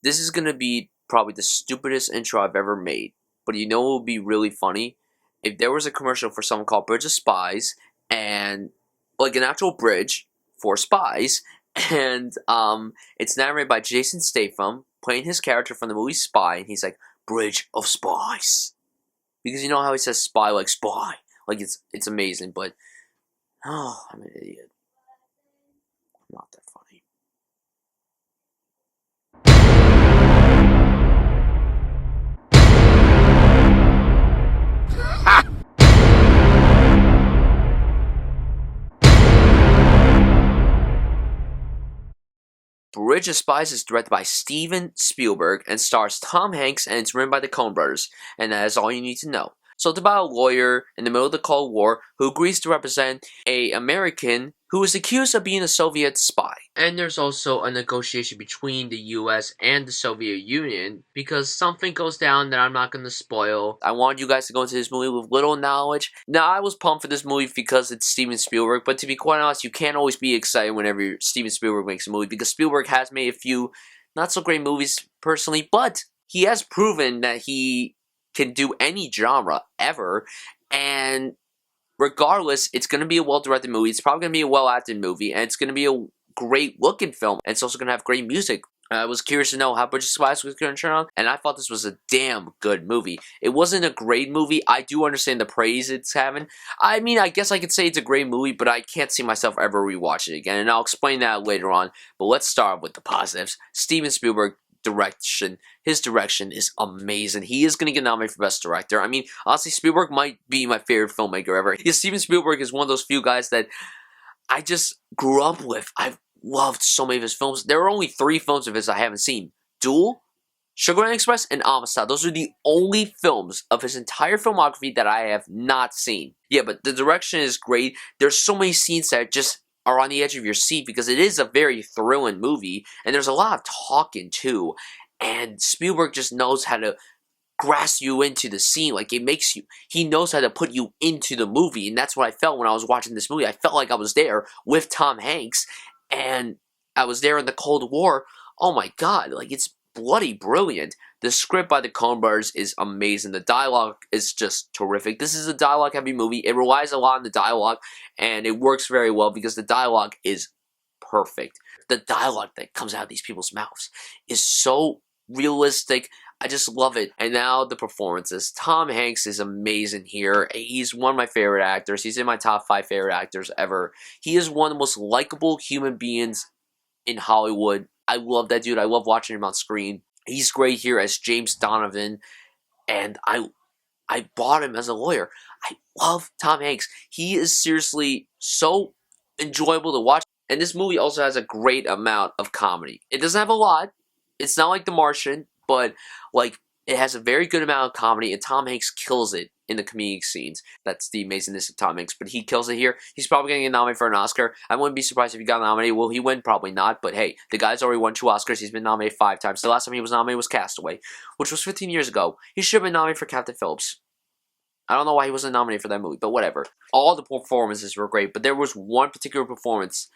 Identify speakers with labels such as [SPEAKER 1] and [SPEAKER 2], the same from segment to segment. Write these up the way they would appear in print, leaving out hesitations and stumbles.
[SPEAKER 1] This is gonna be probably the stupidest intro I've ever made. But you know what would be really funny? If there was a commercial for something called Bridge of Spies, and like an actual bridge for spies, and it's narrated by Jason Statham playing his character from the movie Spy, and he's like, Bridge of Spies. Because you know how he says spy like spy. Like it's amazing, but oh, I'm an idiot. I'm not that funny. Bridge of Spies is directed by Steven Spielberg and stars Tom Hanks, and it's written by the Coen brothers, and that is all you need to know. So it's about a lawyer in the middle of the Cold War who agrees to represent an American who is accused of being a Soviet spy. And there's also a negotiation between the US and the Soviet Union because something goes down that I'm not going to spoil. I wanted you guys to go into this movie with little knowledge. Now, I was pumped for this movie because it's Steven Spielberg, but to be quite honest, you can't always be excited whenever Steven Spielberg makes a movie because Spielberg has made a few not so great movies personally, but he has proven that he can do any genre ever, and regardless, it's going to be a well-directed movie, it's probably going to be a well-acted movie, and it's going to be a great-looking film, and it's also going to have great music. I was curious to know how Bridge of Spies was going to turn out, and I thought this was a damn good movie. It wasn't a great movie. I do understand the praise it's having. I mean, I guess I could say it's a great movie, but I can't see myself ever rewatch it again, and I'll explain that later on. But let's start with the positives. Steven Spielberg direction. His direction is amazing. He is going to get nominated for Best Director. I mean, honestly, Spielberg might be my favorite filmmaker ever. Because Steven Spielberg is one of those few guys that I just grew up with. I've loved so many of his films. There are only 3 films of his I haven't seen. Duel, Sugarland Express, and Amistad. Those are the only films of his entire filmography that I have not seen. Yeah, but the direction is great. There's so many scenes that just are on the edge of your seat because it is a very thrilling movie, and there's a lot of talking too, and Spielberg just knows how to grasp you into the scene. Like, he knows how to put you into the movie, and that's what I felt when I was watching this movie. I felt like I was there with Tom Hanks, and I was there in the Cold War. Oh my god, like, it's bloody brilliant. The script by the Coen brothers is amazing. The dialogue is just terrific. This is a dialogue-heavy movie. It relies a lot on the dialogue, and it works very well because the dialogue is perfect. The dialogue that comes out of these people's mouths is so realistic. I just love it. And now the performances. Tom Hanks is amazing here. He's one of my favorite actors. He's in my top 5 favorite actors ever. He is one of the most likable human beings in Hollywood. I love that dude. I love watching him on screen. He's great here as James Donovan, and I bought him as a lawyer. I love Tom Hanks. He is seriously so enjoyable to watch, and this movie also has a great amount of comedy. It doesn't have a lot. It's not like The Martian, but like it has a very good amount of comedy, and Tom Hanks kills it in the comedic scenes. That's the amazingness of Tom Hanks, but he kills it here. He's probably going to get nominated for an Oscar. I wouldn't be surprised if he got nominated. Will he win? Probably not, but hey, the guy's already won 2 Oscars. He's been nominated 5 times. The last time he was nominated was Castaway, which was 15 years ago. He should have been nominated for Captain Phillips. I don't know why he wasn't nominated for that movie, but whatever. All the performances were great, but there was one particular performance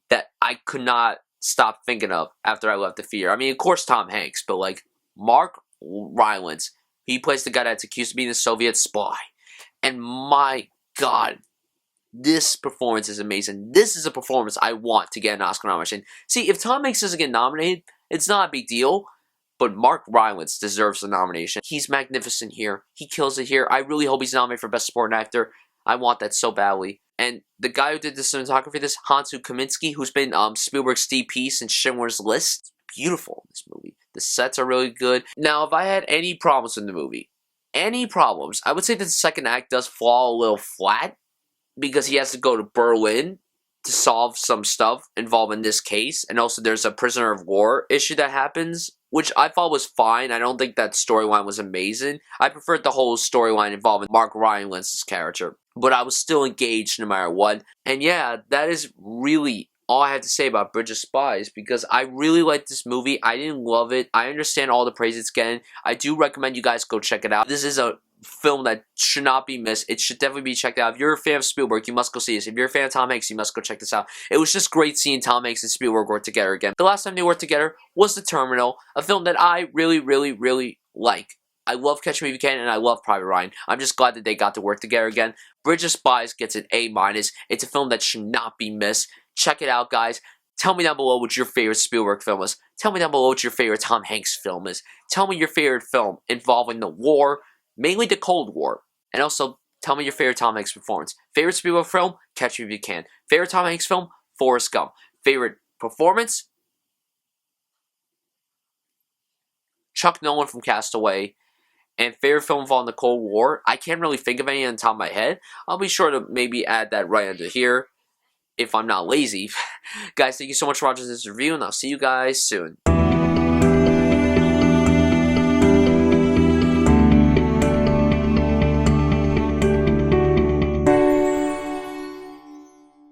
[SPEAKER 1] that I could not stop thinking of after I left the theater. I mean, of course, Tom Hanks, but like Mark Rylance, he plays the guy that's accused of being a Soviet spy. And my God, this performance is amazing. This is a performance I want to get an Oscar nomination. See, if Tom Hanks doesn't get nominated, it's not a big deal. But Mark Rylance deserves the nomination. He's magnificent here. He kills it here. I really hope he's nominated for Best Supporting Actor. I want that so badly. And the guy who did the cinematography, this Hansu Kaminsky, who's been Spielberg's DP since Schindler's List. It's beautiful in this movie. The sets are really good. Now, if I had any problems in the movie, I would say that the second act does fall a little flat because he has to go to Berlin to solve some stuff involving this case. And also there's a prisoner of war issue that happens, which I thought was fine. I don't think that storyline was amazing. I preferred the whole storyline involving Mark Rylance's character. But I was still engaged no matter what. And yeah, that is really all I have to say about Bridge of Spies, because I really like this movie. I didn't love it. I understand all the praise it's getting. I do recommend you guys go check it out. This is a film that should not be missed. It should definitely be checked out. If you're a fan of Spielberg, you must go see this. If you're a fan of Tom Hanks, you must go check this out. It was just great seeing Tom Hanks and Spielberg work together again. The last time they worked together was The Terminal, a film that I really, really, really like. I love Catch Me If You Can, and I love Private Ryan. I'm just glad that they got to work together again. Bridge of Spies gets an A-. It's a film that should not be missed. Check it out, guys. Tell me down below what your favorite Spielberg film is. Tell me down below what your favorite Tom Hanks film is. Tell me your favorite film involving the war, mainly the Cold War. And also, tell me your favorite Tom Hanks performance. Favorite Spielberg film? Catch Me If You Can. Favorite Tom Hanks film? Forrest Gump. Favorite performance? Chuck Nolan from Castaway. And favorite film involving the Cold War? I can't really think of any on the top of my head. I'll be sure to maybe add that right under here if I'm not lazy. Guys, thank you so much for watching this review, and I'll see you guys soon.